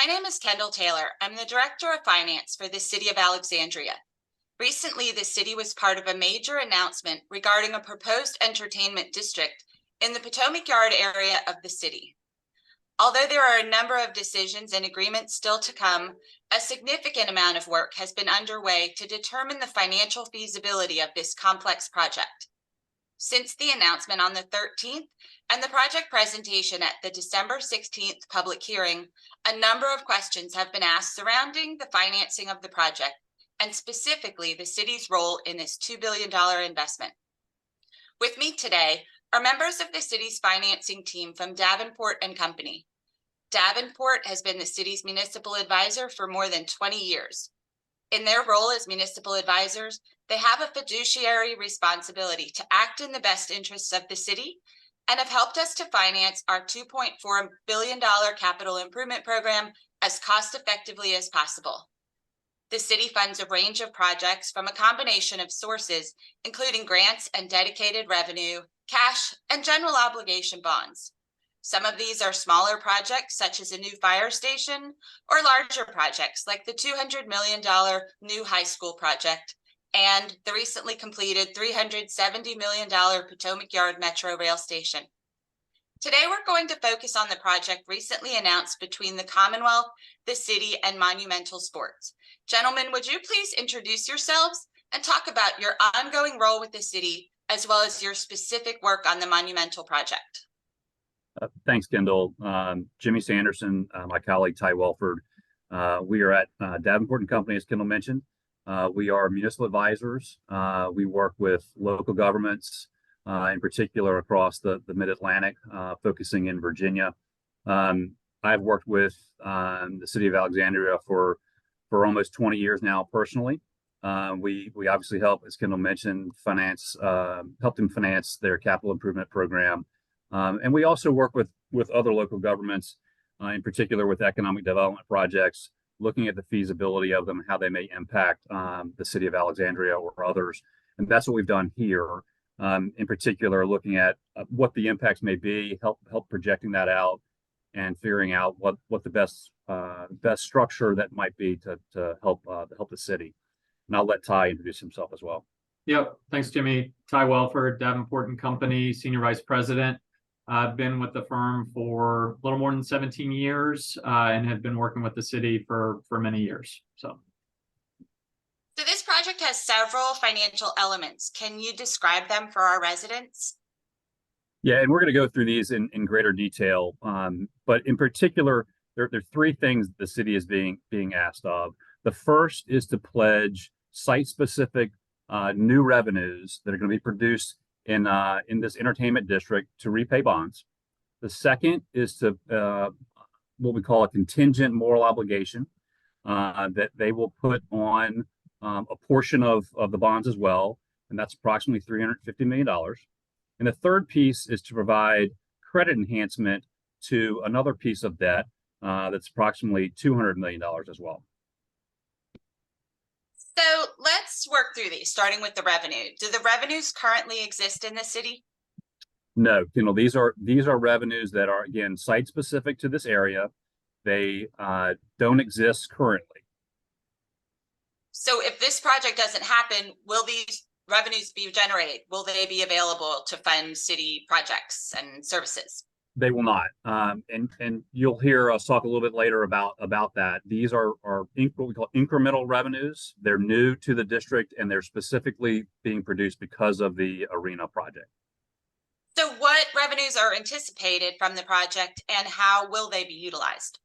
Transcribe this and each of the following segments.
My name is Kendel Taylor. I'm the Director of Finance for the City of Alexandria. Recently, the city was part of a major announcement regarding a proposed entertainment district in the Potomac Yard area of the city. Although there are a number of decisions and agreements still to come, a significant amount of work has been underway to determine the financial feasibility of this complex project. Since the announcement on the 13th and the project presentation at the December 16th public hearing, a number of questions have been asked surrounding the financing of the project and specifically the city's role in this $2 billion investment. With me today are members of the city's financing team from Davenport and Company. Davenport has been the city's municipal advisor for more than 20 years. In their role as municipal advisors, they have a fiduciary responsibility to act in the best interests of the city and have helped us to finance our $2.4 billion capital improvement program as cost effectively as possible. The city funds a range of projects from a combination of sources, including grants and dedicated revenue, cash, and general obligation bonds. Some of these are smaller projects, such as a new fire station, or larger projects like the $200 million new high school project and the recently completed $370 million Potomac Yard Metro Rail Station. Today, we're going to focus on the project recently announced between the Commonwealth, the city, and Monumental Sports. Gentlemen, would you please introduce yourselves and talk about your ongoing role with the city, as well as your specific work on the Monumental project? Thanks, Kendall. Jimmy Sanderson, my colleague Ty Wellford. We are at Davenport and Company, as Kendall mentioned. We are municipal advisors. We work with local governments, in particular across the Mid-Atlantic, focusing in Virginia. I've worked with the City of Alexandria for almost 20 years now personally. We obviously help, as Kendall mentioned, help them finance their capital improvement program. And we also work with other local governments, in particular with economic development projects, looking at the feasibility of them and how they may impact the City of Alexandria or others. And that's what we've done here, in particular, looking at what the impacts may be, help projecting that out and figuring out what the best structure that might be to help the city. And I'll let Ty introduce himself as well. Yep. Thanks, Jimmy. Ty Wellford, Davenport and Company, Senior Vice President. I've been with the firm for a little more than 17 years and have been working with the city for many years. So this project has several financial elements. Can you describe them for our residents? Yeah, and we're going to go through these in greater detail. But in particular, there are three things the city is being asked of. The first is to pledge site-specific new revenues that are going to be produced in this entertainment district to repay bonds. The second is to what we call a contingent moral obligation that they will put on a portion of the bonds as well, and that's approximately $350 million. And the third piece is to provide credit enhancement to another piece of debt that's approximately $200 million as well. So let's work through these, starting with the revenue. Do the revenues currently exist in the city? No, these are revenues that are, again, site specific to this area. They don't exist currently. So if this project doesn't happen, will these revenues be generated? Will they be available to fund city projects and services? They will not, and you'll hear us talk a little bit later about that. These are what we call incremental revenues. They're new to the district, and they're specifically being produced because of the arena project. So what revenues are anticipated from the project, and how will they be utilized?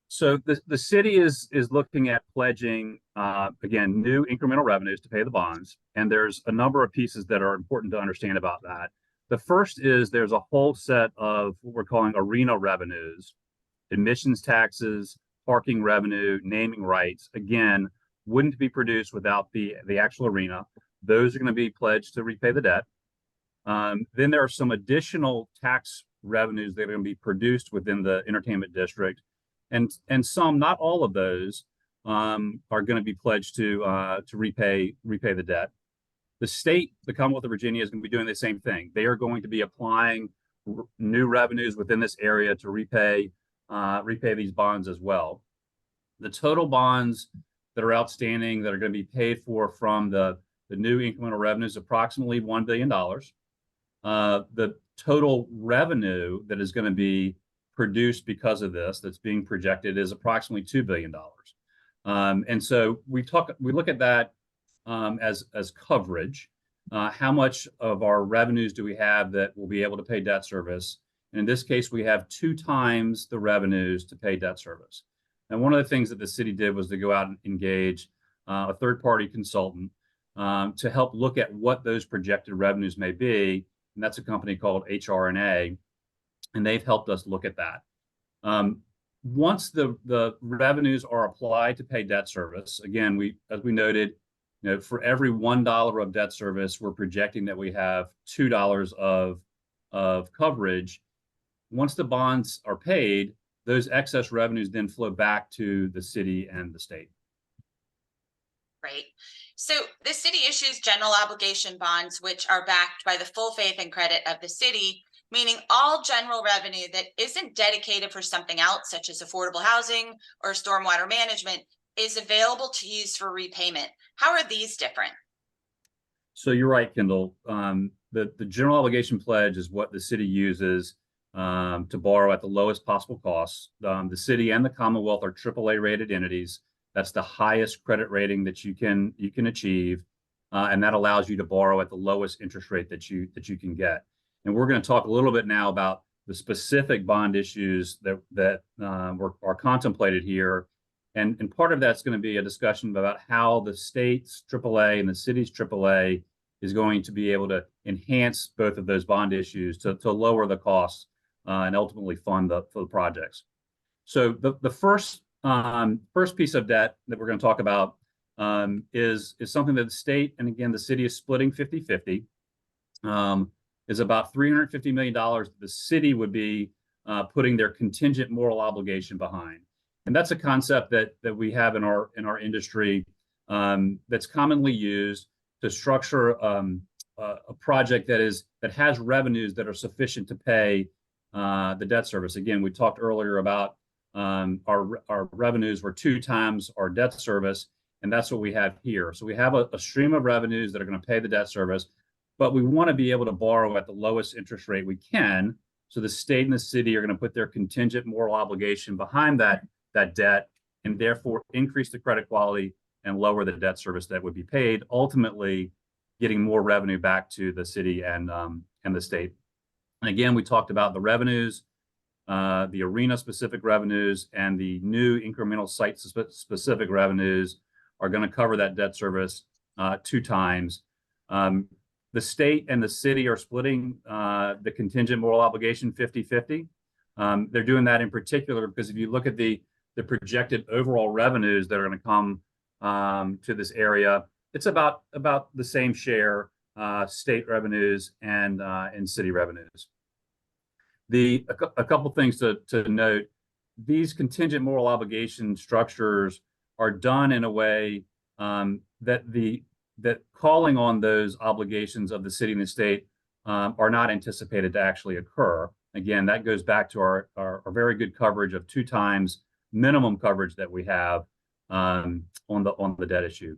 So the city is looking at pledging, again, new incremental revenues to pay the bonds, and there's a number of pieces that are important to understand about that. The first is there's a whole set of what we're calling arena revenues, admissions taxes, parking revenue, naming rights. Again, wouldn't be produced without the actual arena. Those are going to be pledged to repay the debt. Then there are some additional tax revenues that are going to be produced within the entertainment district, and some, not all of those, are going to be pledged to repay the debt. The state, the Commonwealth of Virginia, is going to be doing the same thing. They are going to be applying new revenues within this area to repay repay these bonds as well. The total bonds that are outstanding that are going to be paid for from the new incremental revenue is approximately $1 billion. The total revenue that is going to be produced because of this, that's being projected, is approximately $2 billion. And so we look at that as coverage. How much of our revenues do we have that will be able to pay debt service? And in this case, we have 2 times the revenues to pay debt service. And one of the things that the city did was to go out and engage a third-party consultant to help look at what those projected revenues may be. And that's a company called HR&A, and they've helped us look at that. Once the revenues are applied to pay debt service, again, as we noted, for every $1 of debt service, we're projecting that we have $2 of coverage. Once the bonds are paid, those excess revenues then flow back to the city and the state. Right. So the city issues general obligation bonds, which are backed by the full faith and credit of the city, meaning all general revenue that isn't dedicated for something else, such as affordable housing or stormwater management, is available to use for repayment. How are these different? So you're right, Kendel. The general obligation pledge is what the city uses to borrow at the lowest possible costs. The city and the Commonwealth are AAA rated entities. That's the highest credit rating that you can achieve, and that allows you to borrow at the lowest interest rate that you can get. And we're going to talk a little bit now about the specific bond issues that are contemplated here, and part of that's going to be a discussion about how the state's AAA and the city's AAA is going to be able to enhance both of those bond issues to lower the costs and ultimately fund the projects. So the first piece of debt that we're going to talk about is something that the state, and again, the city is splitting 50-50, is about $350 million that the city would be putting their contingent moral obligation behind. And that's a concept that we have in our industry that's commonly used to structure a project that has revenues that are sufficient to pay the debt service. Again, we talked earlier about our revenues were 2 times our debt service, and that's what we have here. So we have a stream of revenues that are going to pay the debt service, but we want to be able to borrow at the lowest interest rate we can. So the state and the city are going to put their contingent moral obligation behind that debt, and therefore increase the credit quality and lower the debt service that would be paid, ultimately getting more revenue back to the city and the state. And again, we talked about the revenues, the arena-specific revenues, and the new incremental site-specific revenues are going to cover that debt service 2 times. The state and the city are splitting the contingent moral obligation 50-50. They're doing that in particular because if you look at the projected overall revenues that are going to come to this area, it's about the same share, state revenues and city revenues. A couple things to note: these contingent moral obligation structures are done in a way that calling on those obligations of the city and the state are not anticipated to actually occur. Again, that goes back to our very good coverage of 2 times minimum coverage that we have on the debt issue.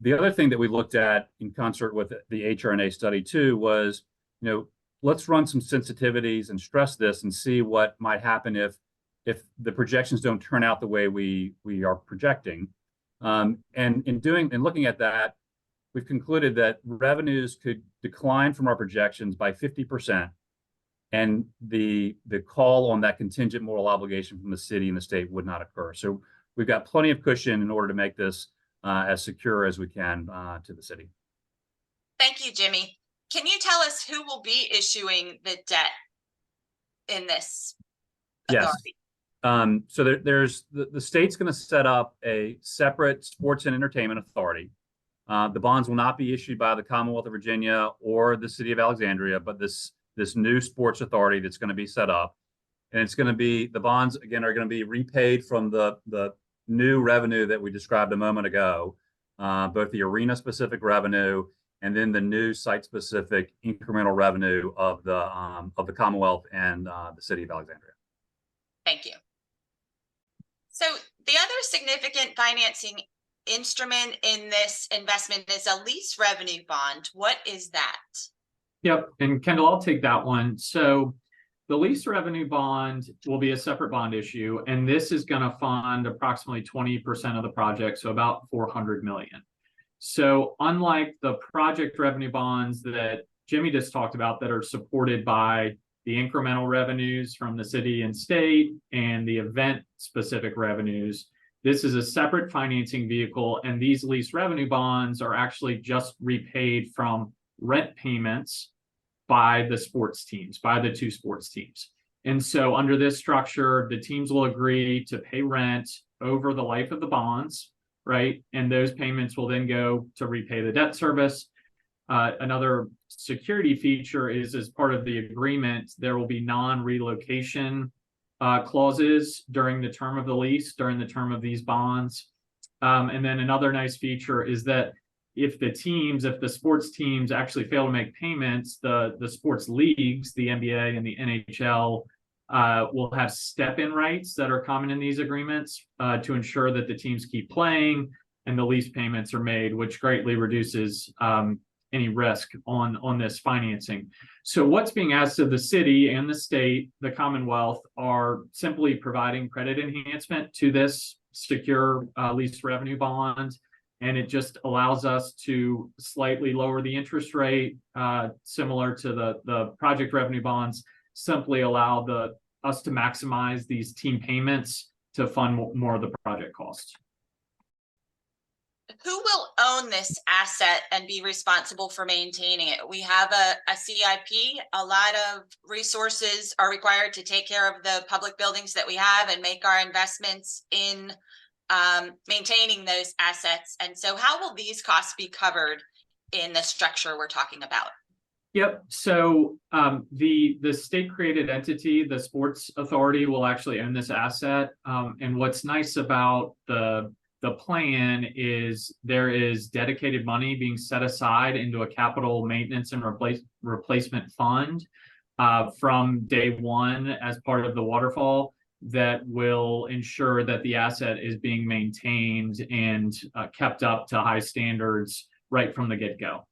The other thing that we looked at in concert with the HR&A study too was, let's run some sensitivities and stress this and see what might happen if the projections don't turn out the way we are projecting. And in looking at that, we've concluded that revenues could decline from our projections by 50%, and the call on that contingent moral obligation from the city and the state would not occur. So we've got plenty of cushion in order to make this as secure as we can to the city. Thank you, Jimmy. Can you tell us who will be issuing the debt in this authority? Yes. So there's the state's going to set up a separate sports and entertainment authority. The bonds will not be issued by the Commonwealth of Virginia or the City of Alexandria, but this new sports authority that's going to be set up. And it's going to be, the bonds, again, are going to be repaid from the new revenue that we described a moment ago, both the arena-specific revenue and then the new site-specific incremental revenue of the Commonwealth and the City of Alexandria. Thank you. significant financing instrument in this investment is a lease revenue bond. What is that? Yep, and Kendall, I'll take that one. So the lease revenue bond will be a separate bond issue, and this is going to fund approximately 20% of the project, so about $400 million. So unlike the project revenue bonds that Jimmy just talked about that are supported by the incremental revenues from the city and state and the event-specific revenues, this is a separate financing vehicle, and these lease revenue bonds are actually just repaid from rent payments by the sports teams, by the two sports teams. And so under this structure, the teams will agree to pay rent over the life of the bonds, right? And those payments will then go to repay the debt service. Another security feature is, as part of the agreement, there will be non-relocation clauses during the term of the lease, during the term of these bonds. And then another nice feature is that if the sports teams actually fail to make payments, the sports leagues, the NBA and the NHL, will have step-in rights that are common in these agreements to ensure that the teams keep playing and the lease payments are made, which greatly reduces any risk on this financing. So what's being asked of the city and the state, the Commonwealth, are simply providing credit enhancement to this secure lease revenue bond. And it just allows us to slightly lower the interest rate, similar to the project revenue bonds, simply allow us to maximize these team payments to fund more of the project costs. Who will own this asset and be responsible for maintaining it? We have a CIP. A lot of resources are required to take care of the public buildings that we have and make our investments in maintaining those assets. And so how will these costs be covered in the structure we're talking about? Yep. So the state created entity, the Sports Authority, will actually own this asset. And what's nice about the plan is there is dedicated money being set aside into a capital maintenance and replacement fund from day one as part of the waterfall that will ensure that the asset is being maintained and kept up to high standards right from the get-go.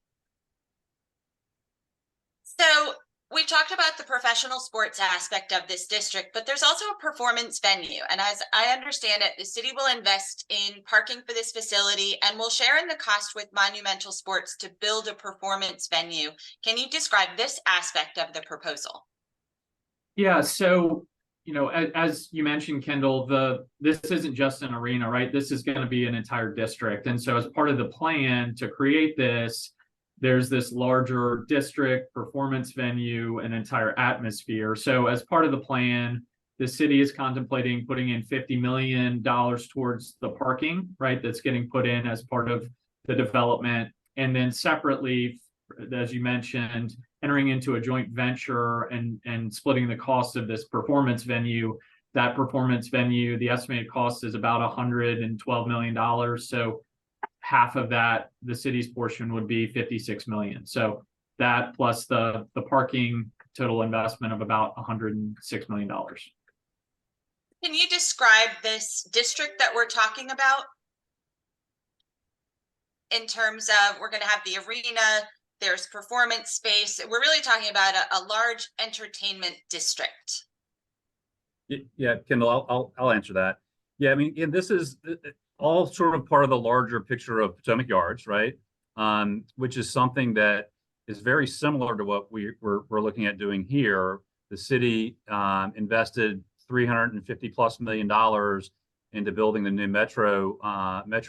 So we've talked about the professional sports aspect of this district, but there's also a performance venue. And as I understand it, the city will invest in parking for this facility and will share in the cost with Monumental Sports to build a performance venue. Can you describe this aspect of the proposal? Yeah, so as you mentioned, Kendall, this isn't just an arena, right? This is going to be an entire district. And so as part of the plan to create this, there's this larger district performance venue, an entire atmosphere. So as part of the plan, the city is contemplating putting in $50 million towards the parking, right? That's getting put in as part of the development. And then separately, as you mentioned, entering into a joint venture and splitting the cost of this performance venue. That performance venue, the estimated cost is about $112 million. So half of that, the city's portion, would be $56 million. So that plus the parking, total investment of about $106 million. Can you describe this district that we're talking about in terms of, we're going to have the arena, there's performance space. We're really talking about a large entertainment district. Yeah, Kendall, I'll answer that. Yeah, I mean, and this is all sort of part of the larger picture of Potomac Yards, right? Which is something that is very similar to what we're looking at doing here. The city invested $350+ million into building the new metro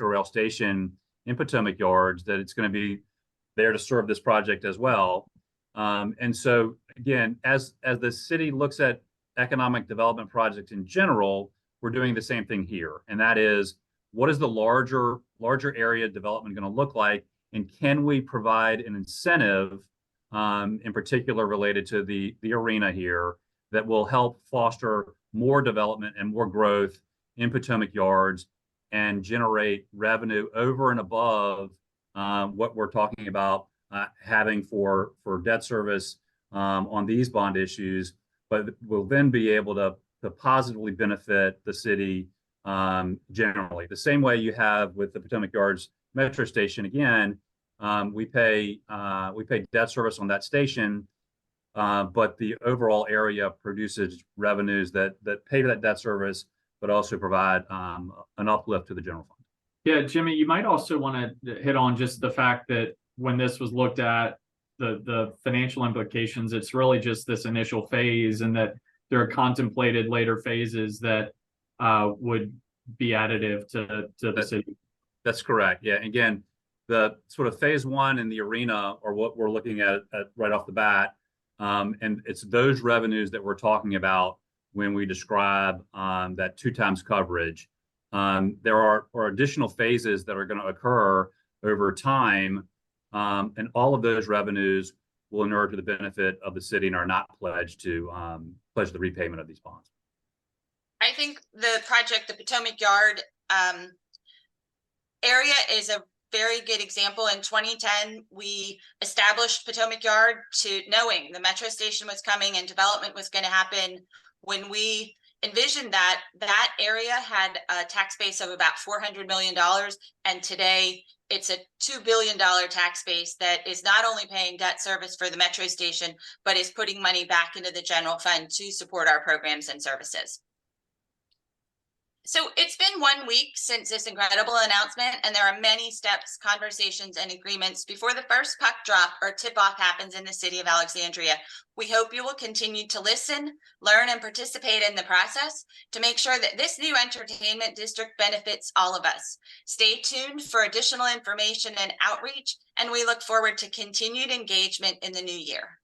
rail station in Potomac Yards, that it's going to be there to serve this project as well. And so again, as the city looks at economic development projects in general, we're doing the same thing here. And that is, what is the larger area development going to look like? And can we provide an incentive, in particular related to the arena here, that will help foster more development and more growth in Potomac Yards and generate revenue over and above what we're talking about having for debt service on these bond issues, but will then be able to positively benefit the city generally. The same way you have with the Potomac Yards Metro Station. Again, we pay debt service on that station, but the overall area produces revenues that pay for that debt service, but also provide an uplift to the general fund. Yeah, Jimmy, you might also want to hit on just the fact that when this was looked at, the financial implications, it's really just this initial phase, and that there are contemplated later phases that would be additive to the city. That's correct. Yeah. Again, the sort of phase one in the arena, or what we're looking at right off the bat, and it's those revenues that we're talking about when we describe that 2 times coverage. There are additional phases that are going to occur over time, and all of those revenues will inure to the benefit of the city and are not pledged to the repayment of these bonds. I think the project, the Potomac Yard area, is a very good example. In 2010, we established Potomac Yard knowing the metro station was coming and development was going to happen. When we envisioned that area had a tax base of about $400 million, and today it's a $2 billion tax base that is not only paying debt service for the metro station, but is putting money back into the general fund to support our programs and services. So it's been 1 week since this incredible announcement, and there are many steps, conversations, and agreements before the first puck drop or tip-off happens in the city of Alexandria. We hope you will continue to listen, learn, and participate in the process to make sure that this new entertainment district benefits all of us. Stay tuned for additional information and outreach, and we look forward to continued engagement in the new year.